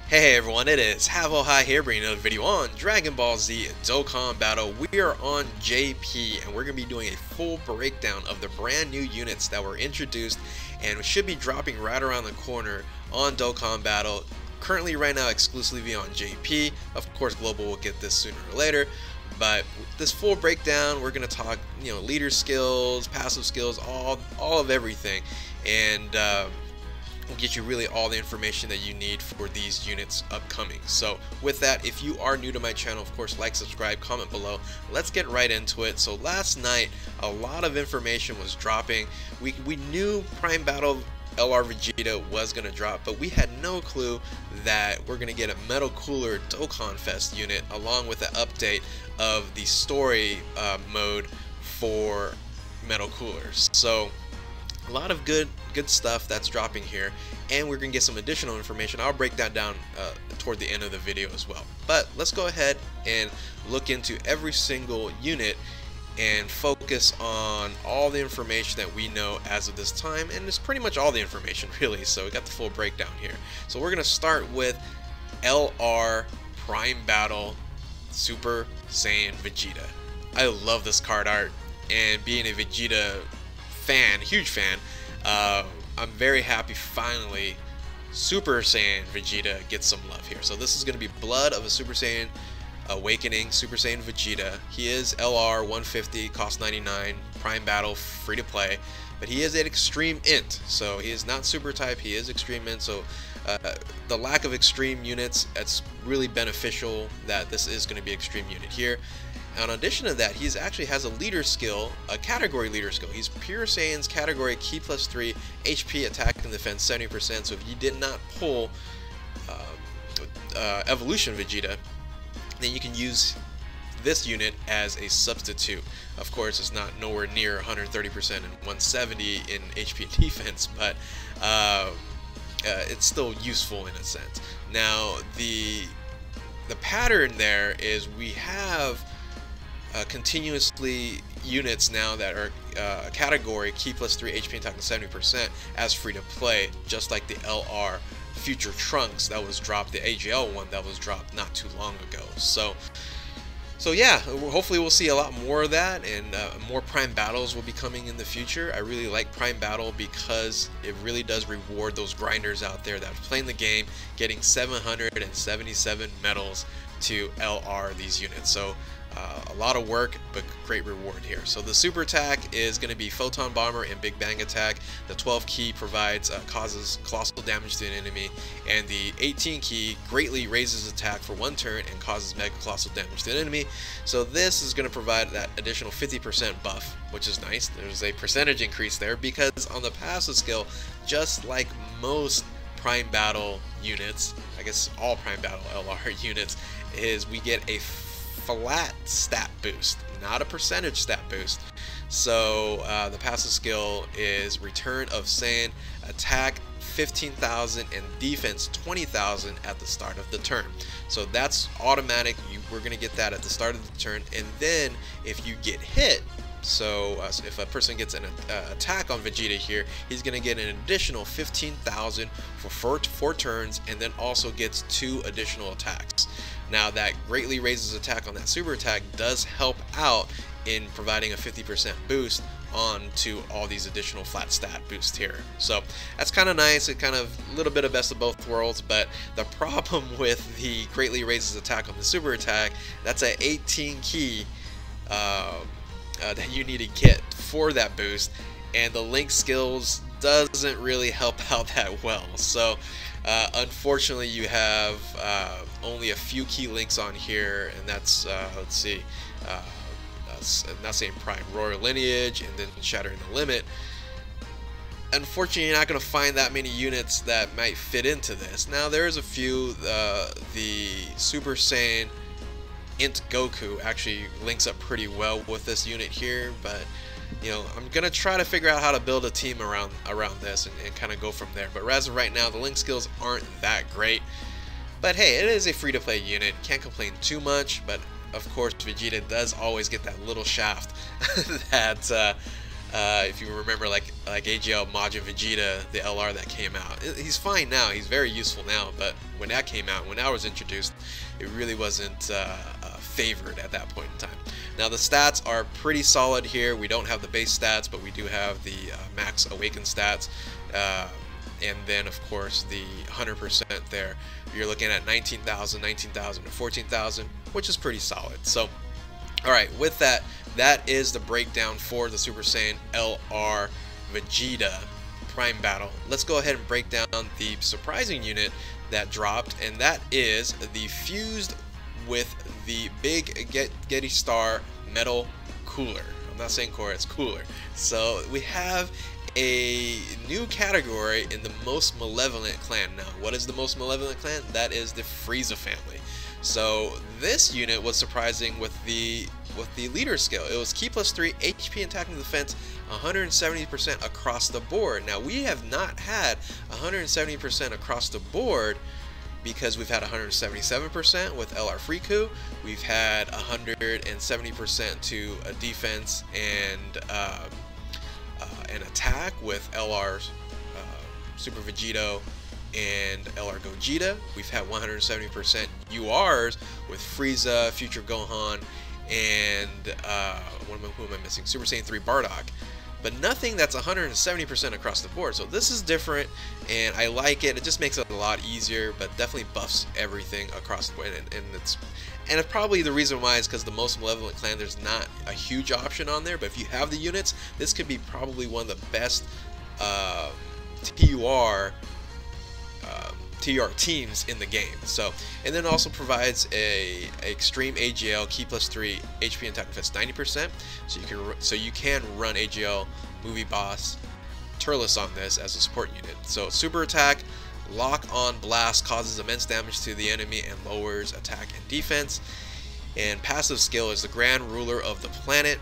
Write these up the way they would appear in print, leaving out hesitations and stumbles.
Hey everyone, it is Havohai here bringing another video on Dragon Ball Z Dokkan Battle. We are on JP and we're going to be doing a full breakdown of the brand new units that were introduced and should be dropping right around the corner on Dokkan Battle. Currently right now exclusively on JP. Of course Global will get this sooner or later. But this full breakdown, we're going to talk, leader skills, passive skills, all of everything. And will get you really all the information that you need for these units upcoming. So with that, if you are new to my channel, of course, like, subscribe, comment below. Let's get right into it. So last night, a lot of information was dropping. We knew Prime Battle LR Vegeta was going to drop, but we had no clue that we're going to get a Metal Cooler Dokkan Fest unit along with the update of the story mode for Metal Coolers. So a lot of good stuff that's dropping here, and we're gonna get some additional information. I'll break that down toward the end of the video as well. But let's go ahead and look into every single unit and focus on all the information that we know as of this time, and it's pretty much all the information really. So we got the full breakdown here. So we're gonna start with LR Prime Battle Super Saiyan Vegeta. I love this card art, and being a Vegeta fan, huge fan, I'm very happy finally Super Saiyan Vegeta gets some love here. So this is going to be Blood of a Super Saiyan Awakening Super Saiyan Vegeta. He is LR 150, cost 99, Prime Battle, free to play, but he is an Extreme Int, so he is not Super type, he is Extreme Int. So the lack of Extreme units, it's really beneficial that this is going to be Extreme unit here. In addition to that, he actually has a leader skill, a category leader skill. He's Pure Saiyan's category Ki plus 3, HP, attack, and defense 70%. So if you did not pull Evolution Vegeta, then you can use this unit as a substitute. Of course, it's not nowhere near 130% and 170 in HP and defense, but it's still useful in a sense. Now, the pattern there is we have continuously units now that are category Ki plus 3, HP, attack, and 70% as free to play, just like the LR Future Trunks that was dropped, the AGL one that was dropped not too long ago. So yeah, hopefully we'll see a lot more of that, and more Prime Battles will be coming in the future. I really like Prime Battle because it really does reward those grinders out there that are playing the game, getting 777 medals to LR these units. So a lot of work, but great reward here. So the super attack is going to be Photon Bomber and Big Bang attack. The 12 key provides causes colossal damage to an enemy, and the 18 key greatly raises attack for 1 turn and causes mega colossal damage to an enemy. So this is going to provide that additional 50% buff, which is nice. There's a percentage increase there because on the passive skill, just like most Prime Battle units, I guess all Prime Battle LR units, is we get a flat stat boost, not a percentage stat boost. So the passive skill is Return of Saiyan, attack 15,000 and defense 20,000 at the start of the turn. So that's automatic. We're going to get that at the start of the turn, and then if you get hit, so if a person gets an attack on Vegeta here, he's going to get an additional 15,000 for 4 turns, and then also gets 2 additional attacks. Now that greatly raises attack on that super attack does help out in providing a 50% boost on to all these additional flat stat boosts here. So that's kind of nice. It kind of a little bit of best of both worlds, but the problem with the greatly raises attack on the super attack, that's a 18 key that you need to get for that boost, and the link skills doesn't really help out that well. So unfortunately you have only a few key links on here, and that's let's see, not saying Prime Royal Lineage and then Shattering the Limit. Unfortunately, you're not going to find that many units that might fit into this. Now there's a few. The Super Saiyan Int Goku actually links up pretty well with this unit here, but I'm gonna try to figure out how to build a team around this and kind of go from there. But as of right now, the link skills aren't that great, but hey, it is a free-to-play unit, can't complain too much. But of course Vegeta does always get that little shaft that If you remember, like AGL Majin Vegeta, the LR that came out, he's fine now. He's very useful now. But when that came out, when that was introduced, it really wasn't favored at that point in time. Now the stats are pretty solid here. We don't have the base stats, but we do have the max awaken stats, and then of course the 100% there. You're looking at 19,000, 19,000 to 14,000, which is pretty solid. So, all right, with that, that is the breakdown for the Super Saiyan LR Vegeta Prime Battle. Let's go ahead and break down the surprising unit that dropped, and that is the fused with the big Getty Star Metal Cooler. I'm not saying core, it's cooler. So we have a new category in the Most Malevolent Clan. Now, what is the Most Malevolent Clan? That is the Frieza family. So this unit was surprising with the leader skill. It was Ki plus 3, HP, attack and defense, 170% across the board. Now we have not had 170% across the board because we've had 177% with LR Freeku. We've had 170% to a defense and an attack with LR Super Vegito and LR Gogeta. We've had 170% URs with Frieza, Future Gohan, and who am I missing? Super Saiyan 3 Bardock. But nothing that's 170% across the board. So this is different, and I like it. It just makes it a lot easier, but definitely buffs everything across the board. And it's probably the reason why is because the Most Malevolent Clan, there's not a huge option on there. But if you have the units, this could be probably one of the best TUR teams in the game. So, and then also provides a extreme AGL Ki plus 3 HP and attack defense 90%. So you can run AGL Movie Boss Turles on this as a support unit. So super attack, lock on blast causes immense damage to the enemy and lowers attack and defense. And passive skill is the Grand Ruler of the planet.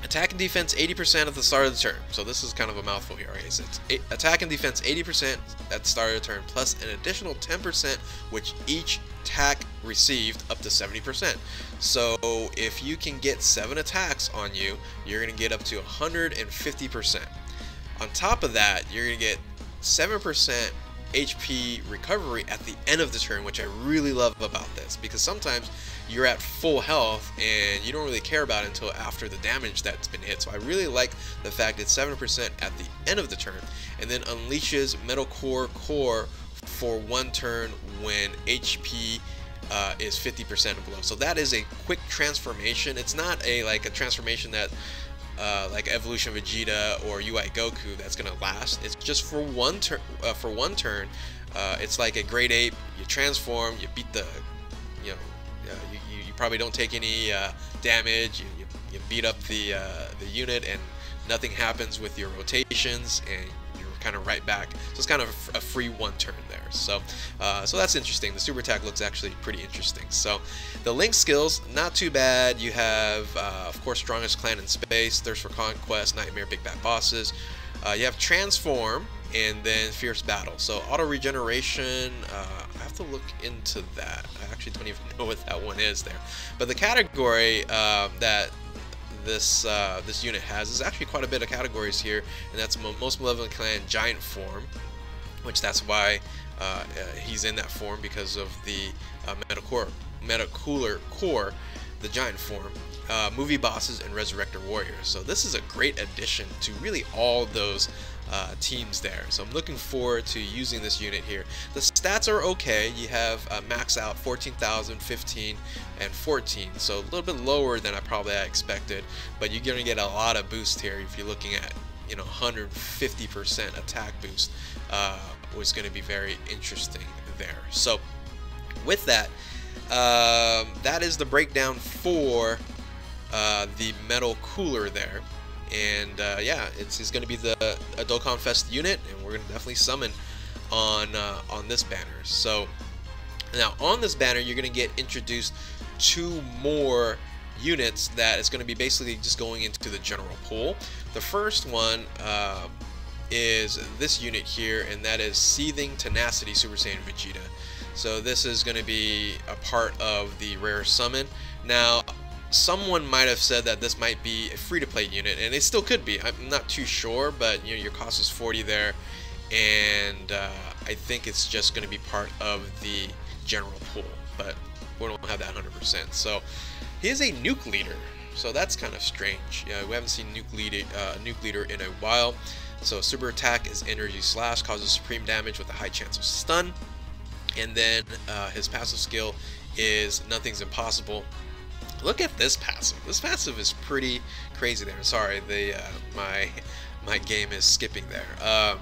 Attack and defense 80% at the start of the turn. So this is kind of a mouthful here. Okay, so it's attack and defense 80% at the start of the turn, plus an additional 10% which each attack received up to 70%. So if you can get 7 attacks on you, you're going to get up to 150%. On top of that, you're going to get 7% HP recovery at the end of the turn, which I really love about this, because sometimes you're at full health and you don't really care about it until after the damage that's been hit. So I really like the fact it's 7% at the end of the turn, and then unleashes Metal Core for 1 turn when HP is 50% or below. So that is a quick transformation. It's not like a transformation that like Evolution Vegeta or UI Goku that's gonna last. It's just for one turn. It's like a grade 8. You transform, you beat the, you probably don't take any damage. You beat up the unit, and nothing happens with your rotations, and you're kind of right back. So it's kind of a free 1 turn there. So so that's interesting. The super attack looks actually pretty interesting. So the Link skills, not too bad. You have of course Strongest Clan in Space, Thirst for Conquest, Nightmare, Big Bad Bosses. You have Transform, and then Fierce Battle. So auto regeneration, I have to look into that. I actually don't even know what that one is there. But the category that this unit has is actually quite a bit of categories here, and that's Most Malevolent Clan Giant Form, which that's why he's in that form, because of the Metacooler Core, the Giant Form, Movie Bosses, and Resurrector Warriors. So this is a great addition to really all those teams there. So I'm looking forward to using this unit here. The stats are okay. You have max out 14,000, 15, and 14. So a little bit lower than I probably expected, but you're going to get a lot of boost here if you're looking at 150% attack boost, was going to be very interesting there. So with that, that is the breakdown for the Metal Cooler there. And yeah, it's going to be the Dokkan Fest unit, and we're going to definitely summon on this banner. So now on this banner, you're going to get introduced 2 more units that is going to be basically just going into the general pool. The first one is this unit here, and that is Seething Tenacity Super Saiyan Vegeta. So this is going to be a part of the rare summon. Now, someone might have said that this might be a free-to-play unit, and it still could be. I'm not too sure, but you know, your cost is 40 there, and I think it's just going to be part of the general pool, but we don't have that 100%. So he is a nuke leader, so that's kind of strange. Yeah, we haven't seen nuke leader in a while. So super attack is energy slash, causes supreme damage with a high chance of stun, and then his passive skill is nothing's impossible. Look at this passive. This passive is pretty crazy there. Sorry, my game is skipping there.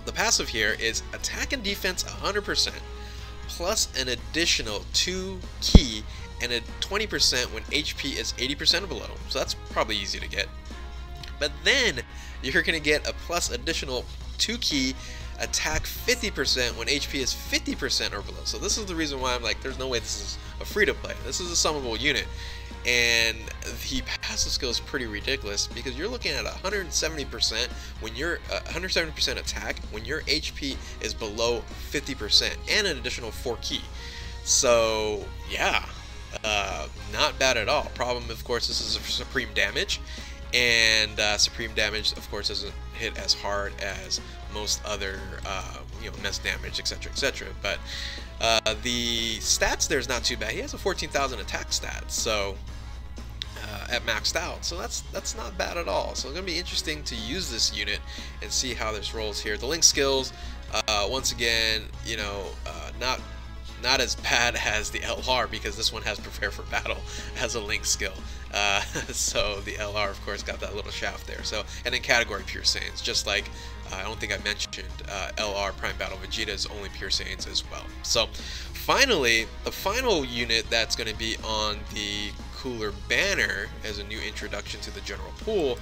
The passive here is attack and defense 100%, plus an additional 2 ki and a 20% when HP is 80% or below. So that's probably easy to get. But then you're going to get a plus additional 2 ki, attack 50% when HP is 50% or below. So this is the reason why I'm like, there's no way this is a free-to-play. This is a summable unit. And the passive skill is pretty ridiculous because you're looking at 170% when you're 170% attack when your HP is below 50% and an additional 4 ki. So yeah, not bad at all. Problem, of course, this is a supreme damage, and supreme damage, of course, doesn't hit as hard as most other you know, mess damage, etc., etc. But the stats there's not too bad. He has a 14,000 attack stat, so at maxed out, so that's not bad at all. So it's gonna be interesting to use this unit and see how this rolls here. The link skills, once again, you know, not as bad as the LR, because this one has prepare for battle as a link skill. So the LR, of course, got that little shaft there. So, and then category pure Saiyans, just like I don't think I mentioned LR Prime Battle Vegeta is only pure Saiyans as well. So finally, the final unit that's going to be on the cooler banner as a new introduction to the general pool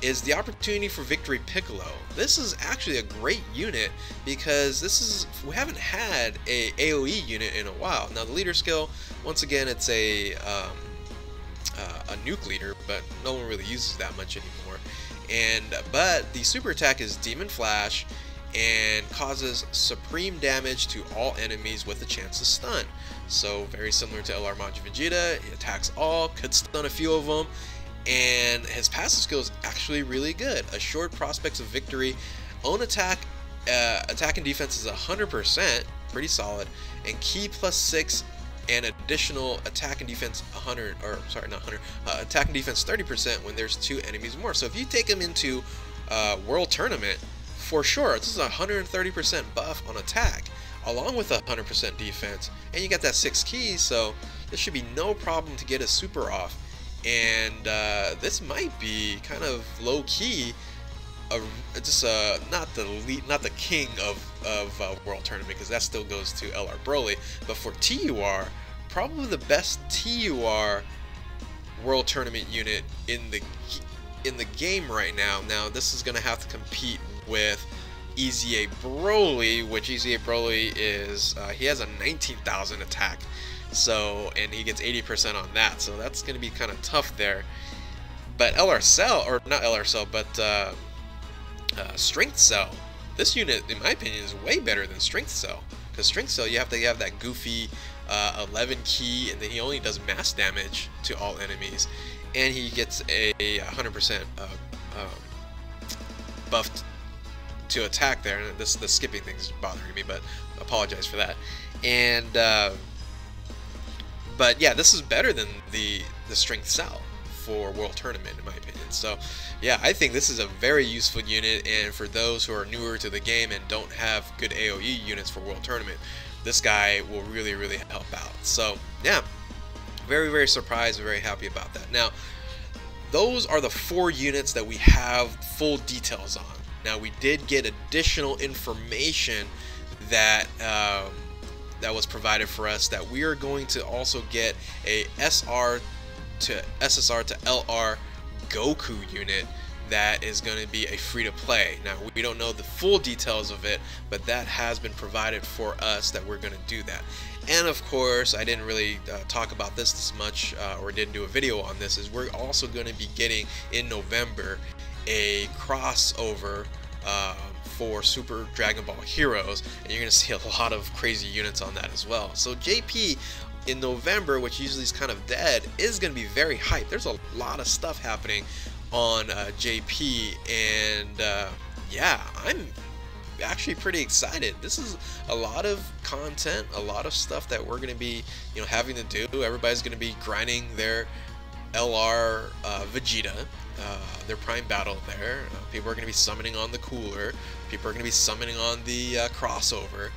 is the opportunity for victory Piccolo. This is actually a great unit because we haven't had a AoE unit in a while. Now the leader skill, once again, it's a nuke leader, but no one really uses that much anymore. But the super attack is Demon Flash and causes supreme damage to all enemies with a chance to stun. So very similar to LR Majin Vegeta, he attacks all, could stun a few of them, and his passive skill is actually really good. Assured prospects of victory, own attack, attack and defense is 100%, pretty solid, and ki plus 6 and additional attack and defense 100, or sorry, not 100, attack and defense 30% when there's 2 enemies more. So if you take him into World Tournament, for sure, this is a 130% buff on attack, along with a 100% defense, and you got that 6 keys, so this should be no problem to get a super off. And this might be kind of low key, just not the king of World Tournament, because that still goes to LR Broly. But for TUR, probably the best TUR World Tournament unit in the game right now. Now this is gonna have to compete with Easy A Broly, which Easy A Broly is he has a 19,000 attack, so, and he gets 80% on that, so that's gonna be kind of tough there. But LR Cell, or not LR Cell, but Strength Cell, this unit, in my opinion, is way better than Strength Cell, because Strength Cell, you have to have that goofy 11 key, and then he only does mass damage to all enemies, and he gets a 100% buffed to attack there. And the skipping thing is bothering me, but apologize for that. And but yeah, this is better than the Strength Cell for World Tournament, in my opinion. So yeah, I think this is a very useful unit, and for those who are newer to the game and don't have good AoE units for World Tournament, this guy will really, really help out. So yeah, very, very surprised and very happy about that. Now, those are the 4 units that we have full details on. Now, we did get additional information that that was provided for us, that we are going to also get a SSR to LR Goku unit that is going to be a free-to-play. Now, we don't know the full details of it, but that has been provided for us that we're going to do that. And of course, I didn't really talk about this much, or didn't do a video on this, is we're also going to be getting in November a crossover for Super Dragon Ball Heroes, and you're going to see a lot of crazy units on that as well. So JP in November, which usually is kind of dead, is going to be very hyped. There's a lot of stuff happening on JP, and yeah, I'm actually pretty excited. This is a lot of content, a lot of stuff that we're going to be, having to do. Everybody's going to be grinding their LR Vegeta, their prime battle there. People are going to be summoning on the cooler. People are going to be summoning on the crossover.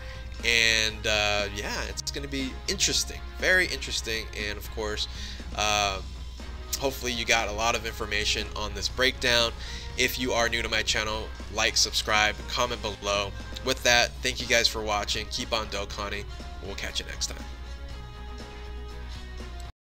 And yeah, it's going to be interesting, very interesting. And of course, hopefully you got a lot of information on this breakdown. If you are new to my channel, like, subscribe, comment below. With that, thank you guys for watching. Keep on Dokkaning. We'll catch you next time.